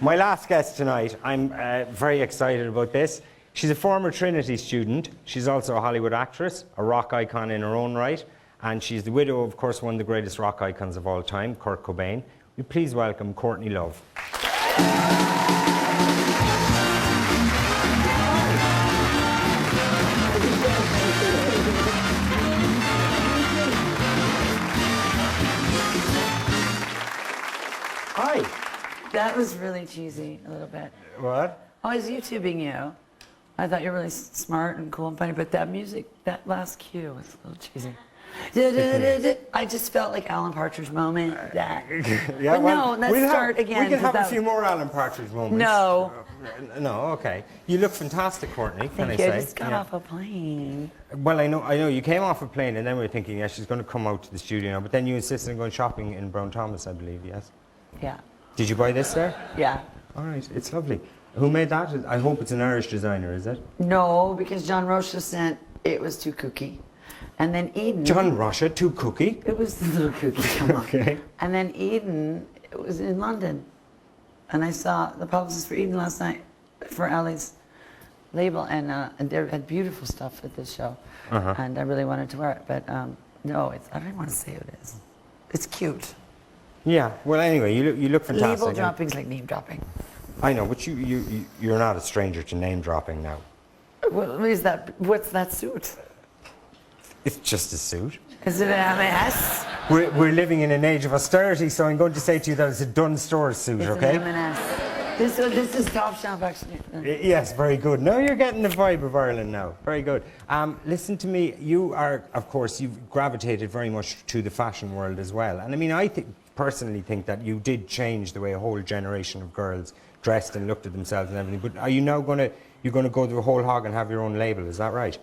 My last guest tonight, I'm very excited about this. She's a former Trinity student. She's also a Hollywood actress, a rock icon in her own right, and she's the widow of course, one of the greatest rock icons of all time, Kurt Cobain. Will you please welcome Courtney Love. Hi. That was really cheesy, a little bit. What? I was YouTubing you. I thought you were really smart and cool and funny, but that music, that last cue was a little cheesy. I just felt like Alan Partridge moment. That. Yeah, but well, no, let's start again. We can have a few more Alan Partridge moments. No. No, okay. You look fantastic, Courtney, can I Thank you. say? I just got off a plane. Well, I know. You came off a plane and then we were thinking, yeah, she's going to come out to the studio now, but then you insisted on going shopping in Brown Thomas, I believe, yes? Yeah. Did you buy this there? Yeah. All right, it's lovely. Who made that? I hope it's an Irish designer, is it? No, because John Rocha sent it was too kooky. And then Eden. John Rocha, too cookie? It was a little kooky, come on. Okay. And then Eden, it was in London. And I saw the publicist for Eden last night for Ali's label, and they had beautiful stuff at this show. And I really wanted to wear it, but no, I don't even want to say who it is. It's cute. Yeah, well anyway, you look fantastic. Label dropping's like name dropping. I know, but you're not a stranger to name dropping now. What is that? What's that suit? It's just a suit. Is it an M&S? We're living in an age of austerity, so I'm going to say to you that it's a Dunn Stores suit, It's okay? an M&S. This is Topshop, actually. Yes, very good. Now you're getting the vibe of Ireland now. Very good. Listen to me, you are, of course, you've gravitated very much to the fashion world as well. And I mean, I personally think that you did change the way a whole generation of girls dressed and looked at themselves and everything. But are you now going to go the whole hog and have your own label? Is that right?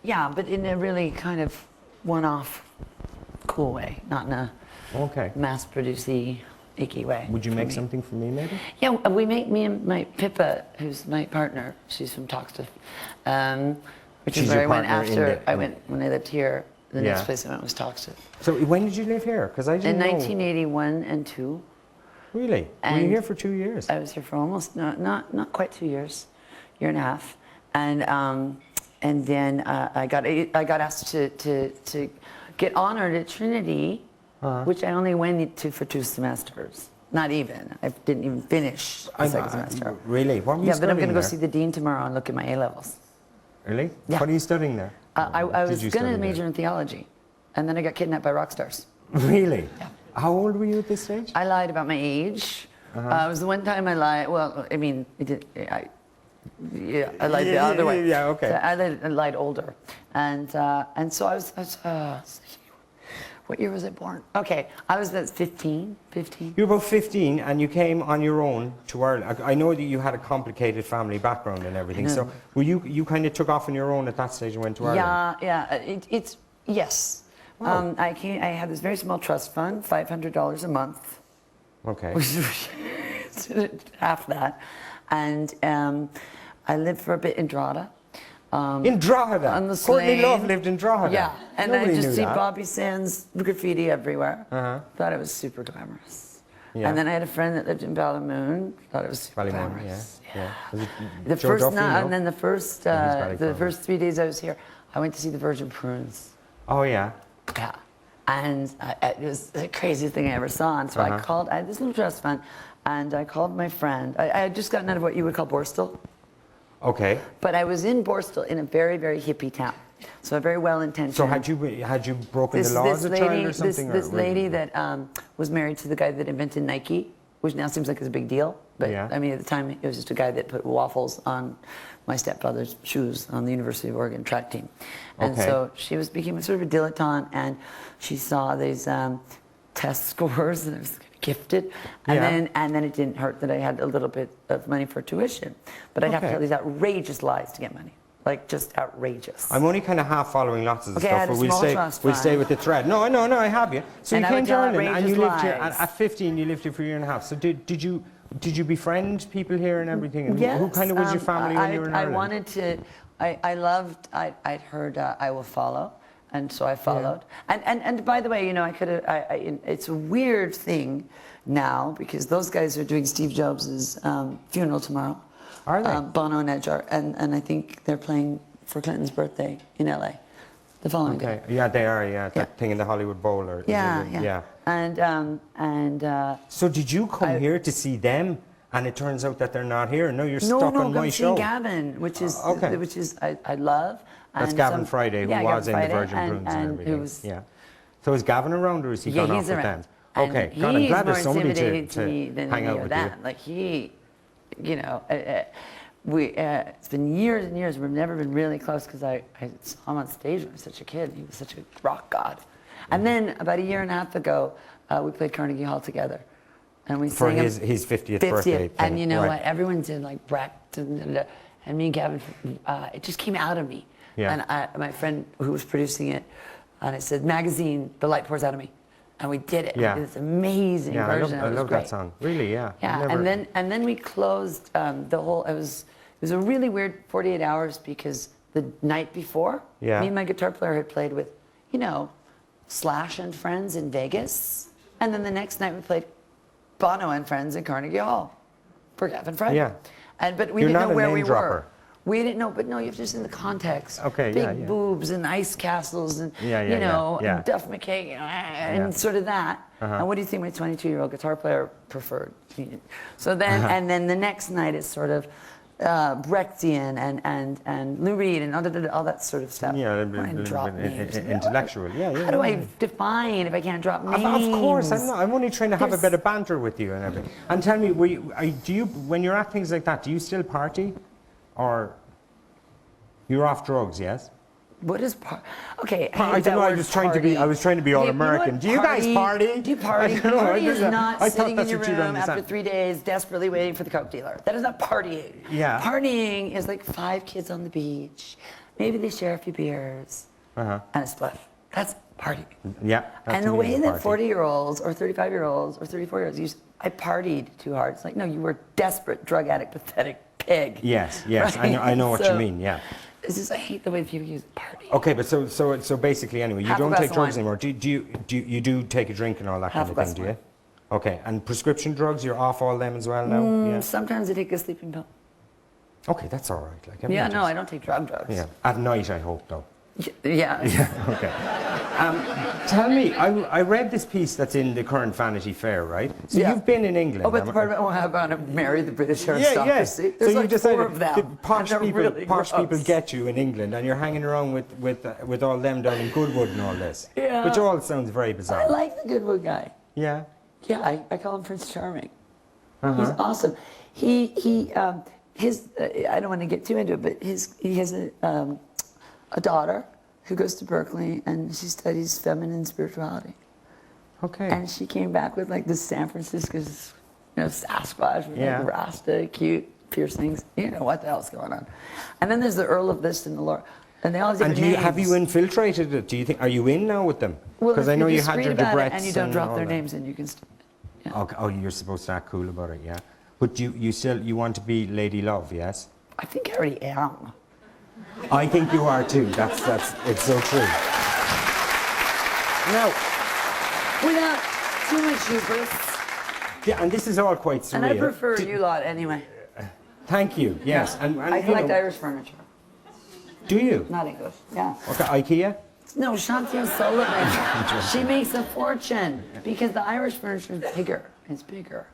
Yeah, but in a really kind of one-off, cool way, not in a mass-produced-y, icky way. Would you make something for me, maybe? Yeah, we make, me and my Pippa, who's my partner, she's from Toxteth, which is where I went after, when I lived here, the next place I went was Toxteth. So when did you live here? Because I didn't know. In 1981 and 2. Really? And were you here for 2 years? I was here for almost, not quite 2 years, year and a half. And then I got asked to get honored at Trinity, which I only went to for 2 semesters. Not even. I didn't even finish the second semester. Really? What were you studying? Yeah, but I'm going to go there? see the dean tomorrow and look at my A-levels. Really? Yeah. What are you studying there? I was going to major in theology, and then I got kidnapped by rock stars. Really? Yeah. How old were you at this stage? I lied about my age. It was the one time I lied. Well, I mean, I lied the other way. Yeah, okay. So I lied older, and so I was. What year was I born? Okay, I was 15. You were about 15, and you came on your own to Ireland. I know that you had a complicated family background and everything. So, were you kind of took off on your own at that stage and went to Ireland? Yeah. Yes. Wow. I had this very small trust fund, $500 a month. Okay. Which is half that, and I lived for a bit in Drogheda. In Drogheda? On the Courtney Slane. Love lived in Drogheda? Yeah, and Nobody I just knew see that. Bobby Sands graffiti everywhere. Thought it was super glamorous. Yeah. And then I had a friend that lived in Ballymoon. Thought it was super glamorous. Yeah. Was it the Joe first Duffy, night, no? and then the first 3 days I was here, I went to see the Virgin Prunes. Oh yeah. Yeah. And it was the craziest thing I ever saw. And so I had this little trust fund, and I called my friend. I had just gotten out of what you would call Borstal. Okay. But I was in Borstal in a very, very hippie town. So a very well-intentioned. So had you broken the law as a child or something? This lady that was married to the guy that invented Nike, which now seems like it's a big deal. But I mean, at the time, it was just a guy that put waffles on my stepfather's shoes on the University of Oregon track team. And so she became sort of a dilettante, and she saw these test scores, and I was gifted. And then it didn't hurt that I had a little bit of money for tuition. But I'd have to tell these outrageous lies to get money. Like, just outrageous. I'm only kind of half following lots of the Okay, stuff, I had but a we'll stay with the thread. No, I have you. So And you I came would to tell Ireland and you lived here. outrageous At 15, you lived here for a year and a half. So did you befriend people here and everything? And Yes. who kind of was your family when you were in Ireland? I wanted to. I'd heard I Will Follow, and so I followed. And by the way, you know, it's a weird thing now because those guys are doing Steve Jobs' funeral tomorrow. Are they? Bono and Edge are, and I think they're playing for Clinton's birthday in LA the following day. Yeah, they are. Yeah, that thing in the Hollywood Bowl. Or, Yeah. And so did you come here to see them? And it turns out that they're not here. No, you're stuck on my I'm show. seeing Gavin, which is I love. That's Gavin Friday, who was in the Virgin Prunes and everything. Yeah. So is Gavin around, or is he gone off with them? Okay. God, I'm glad there's somebody to hang out with you. Like he, you know, it's been years and years. We've never been really close because I saw him on stage when I was such a kid. He was such a rock god. And then about a year and a half ago, we played Carnegie Hall together. And we for his 50th birthday thing. And you know what? Everyone did like Brecht and me and Gavin. It just came out of me. Yeah. And my friend who was producing it, and I said, "Magazine, the light pours out of me," and we did it. Yeah. We did this amazing version. I love that song. Really, yeah. Yeah. And then we closed the whole. It was a really weird 48 hours because the night before, me and my guitar player had played with, you know, Slash and Friends in Vegas, and then the next night we played Bono and Friends in Carnegie Hall for Gavin Friday. Yeah. But we You're didn't not know a where name we dropper. were. We didn't know, but no, you're just in the context. Okay, Big boobs and ice castles and, you know, and Duff McKagan and sort of that. And what do you think my 22-year-old guitar player preferred? So then, and then the next night is sort of Brechtian and Lou Reed and all that sort of stuff. Yeah, drop names. Intellectual. How do I define if I can't drop names? Of course, I'm only trying to have a bit of banter with you and everything. And tell me, do you, when you're at things like that, do you still party, or you're off drugs? Yes. What is okay? I don't know. I was trying to be all American. Do you guys party? Do you party? I don't know. Party is not sitting in your what you'd room after understand. 3 days, desperately waiting for the coke dealer. That is not partying. Yeah. Partying is like 5 kids on the beach. Maybe they share a few beers and a spliff. That's partying. Yeah. And the way that 40-year-olds or 35-year-olds or 34-year-olds use, I partied too hard. It's like, no, you were desperate, drug addict, pathetic pig. Yes. Right? I know what you mean. Yeah. It's just I hate the way people use party. Okay, but so basically, anyway, you don't take drugs anymore. Do you do take a drink and all that kind of thing? Do you? Okay, and prescription drugs, you're off all them as well now. Yeah. Sometimes I take a sleeping pill. Okay, that's all right. Like I don't take drugs. Yeah, at night I hope though. Yeah. Yeah. Okay. Tell me, I read this piece that's in the current Vanity Fair, right? So you've been in England. Oh, but the part about how about to marry the British aristocracy? There's so like you decided 4 of them. The posh people gross. get you in England, and you're hanging around with all them down in Goodwood and all this. Yeah. Which all sounds very bizarre. I like the Goodwood guy. Yeah. Yeah, I call him Prince Charming. He's awesome. His I don't want to get too into it, but he has a daughter who goes to Berkeley and she studies feminine spirituality. Okay. And she came back with like this San Francisco's, Sasquatch with like Rasta, cute piercings. You know what the hell's going on. And then there's the Earl of this and the Lord. And they all have different names. Have you infiltrated it? Do you think, are you in now with them? Because I know you had your debrets and you don't drop their names and you can. Okay. Oh, you're supposed to act cool about it, yeah. But you want to be Lady Love, yes? I think I already am. I think you are too. That's it's so true. Now, without too much hubris. Yeah, and this is all quite surreal. And I prefer you lot anyway. Thank you. Yes, and I collect Irish furniture. Do you? Not English. Yeah. Okay, IKEA. No, Shanti O'Sullivan. She makes a fortune because the Irish furniture is bigger. It's bigger.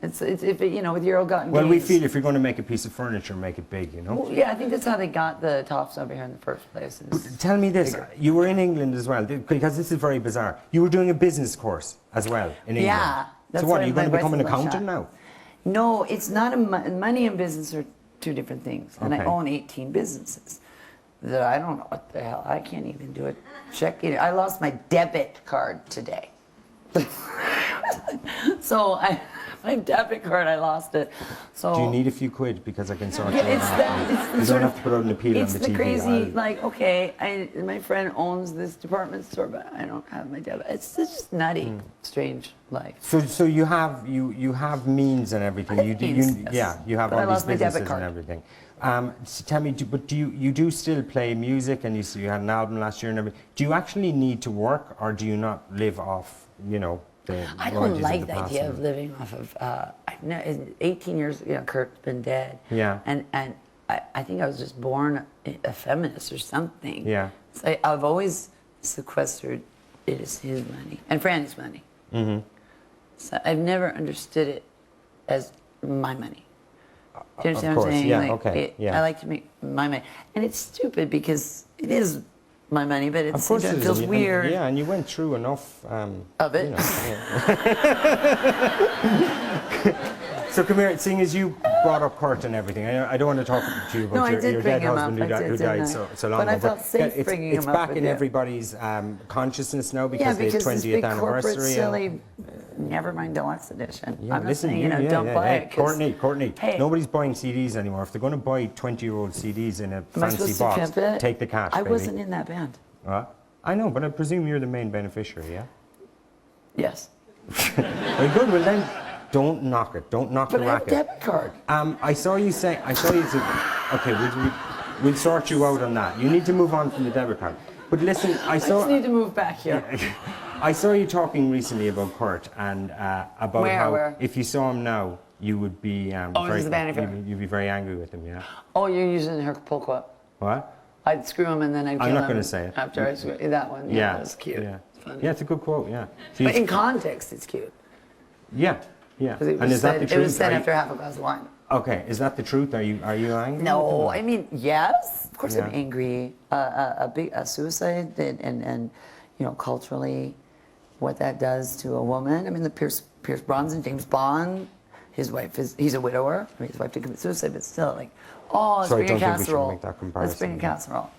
It's if it, with your ill-gotten Well, gains. we feel if you're going to make a piece of furniture, make it big, Well, yeah, I think that's how they got the tops over here in the first place. Tell me this: bigger. you were in England as well, because this is very bizarre. You were doing a business course as well in England. Yeah. So what? Are you going to become an accountant now? No, it's not. Money and business are 2 different things, and I own 18 businesses. That I don't know what the hell. I can't even do it. Check it. I lost my debit card today. So my debit card, I lost it. So do you need a few quid because I can sort yeah, it out? You don't have to put out an appeal on the TV. It's the crazy, my friend owns this department store, but I don't have my debit. It's just nutty, strange life. So you have means and everything. You have all these businesses and everything. So tell me, but do you still play music? And you had an album last year and everything. Do you actually need to work, or do you not live off I don't royalties like of the the idea past. of living off of. I know, in 18 years, Kurt's been dead. Yeah. And I think I was just born a feminist or something. Yeah. So I've always sequestered it as his money and Franny's money. Mm-hmm. So I've never understood it as my money. Do you understand what I'm saying? Yeah, like, okay. Yeah. I like to make my money, and it's stupid because it is my money, but Of course it is, feels and weird. Yeah, and you went through enough Of it. So come here, seeing as you brought up Kurt and everything, I don't want to talk to you No, about I did your bring dead him husband up. who died so long But I ago. felt safe bringing it's him up back with in you. everybody's consciousness now Yeah, because the because this 20th big corporate anniversary. silly, never mind deluxe edition. Yeah, I'm not listen, saying, don't buy hey, it. 'Cause, Courtney, hey, nobody's buying CDs anymore. If they're going to buy 20-year-old CDs in a am I fancy supposed box, to pimp it? take the cash, I baby. wasn't in that band. I know, but I presume you're the main beneficiary, yeah? Yes. Very good. Well then, don't knock it. Don't knock But the I have a racket. debit card. I saw you say. Okay, we'll sort you out on that. You need to move on from the debit card. But listen, I I saw. just need to move back here. I saw you talking recently about Kurt and about Where? if you saw him now, you would be this is Vanity Fair. you'd be very angry with him, yeah. Oh, you're using her pull quote. What? I'd screw him and then I'd kill him. I'm not going to say it. After I screw that one. Yeah, that was cute. Yeah. It's funny. Yeah, it's a good quote. Yeah. So But in context, it's cute. yeah. Yeah. 'Cause it And was is that said, the truth? It was said Are you- after half a glass of wine. Okay, is that the truth? Are you angry? No, I mean, yes, of course I'm Yeah. angry. A suicide and culturally, what that does to a woman. I mean, the Pierce Bronson, James Bond, his wife he's a widower. I mean, his wife did commit suicide, but still, like, let's Sorry, bring a don't think we should casserole. make that Let's comparison, bring a yeah. casserole,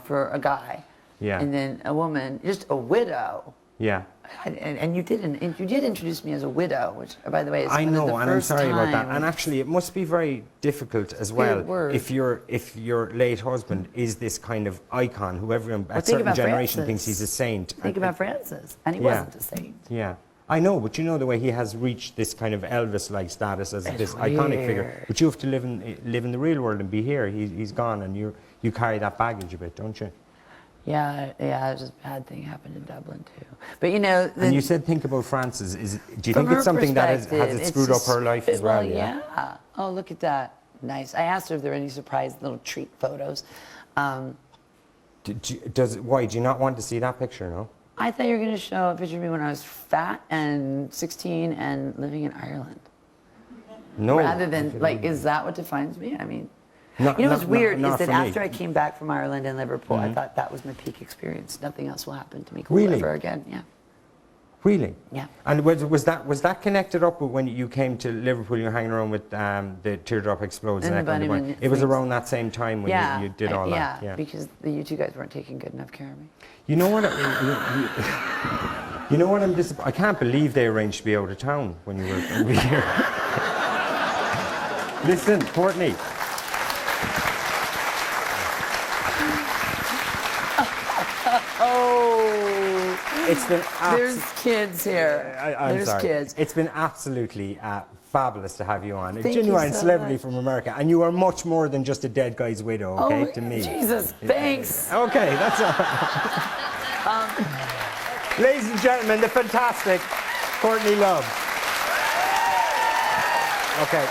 for a guy. Yeah. And then a woman, just a widow. Yeah. And you did introduce me as a widow, which, by the way, is I one of know, the and I'm first sorry about that. time- And actually, it must be very difficult as well word. if your late husband is this kind of icon who everyone a think certain about generation Francis. thinks he's a saint. Think about Francis, and he Yeah. wasn't a saint. Yeah. I know, but you know the way he has reached this kind of Elvis-like status as this iconic figure. weird. But you have to live in the real world and be here. He's gone, and you carry that baggage a bit, don't you? Yeah, it was a bad thing happened in Dublin too. But And you said think about Frances. Do you think from it's her something that has perspective, it it's screwed up just- her life as well? Yeah. Oh, look at that. Nice. I asked her if there were any surprise little treat photos. Why do you not want to see that picture? No. I thought you were going to show a picture of me when I was fat and 16 and living in Ireland. No. Rather than, like, is that what defines me? I mean, Not- what's not- weird not is that for me. after I came back from Ireland and Liverpool, I thought that was my peak experience. Nothing else will happen to me Really? ever again. Yeah. Really? Yeah. And was that connected up with when you came to Liverpool? You were hanging around with the Teardrop Explodes. And the that kind of Bunnyman one. It was things. around that same time when you did all that. Yeah, because the U2 guys weren't taking good enough care of me. You know what? You know what? I can't believe they arranged to be out of town when you were here. Listen, Courtney. Oh, It's been there's kids here. I'm There's sorry. kids. It's been absolutely fabulous to have you on. A Thank you genuine so celebrity much. from America. And you are much more than just a dead guy's widow, okay, Oh, to me. Jesus, thanks. Okay, that's all right. Ladies and gentlemen, the fantastic Courtney Love. Okay.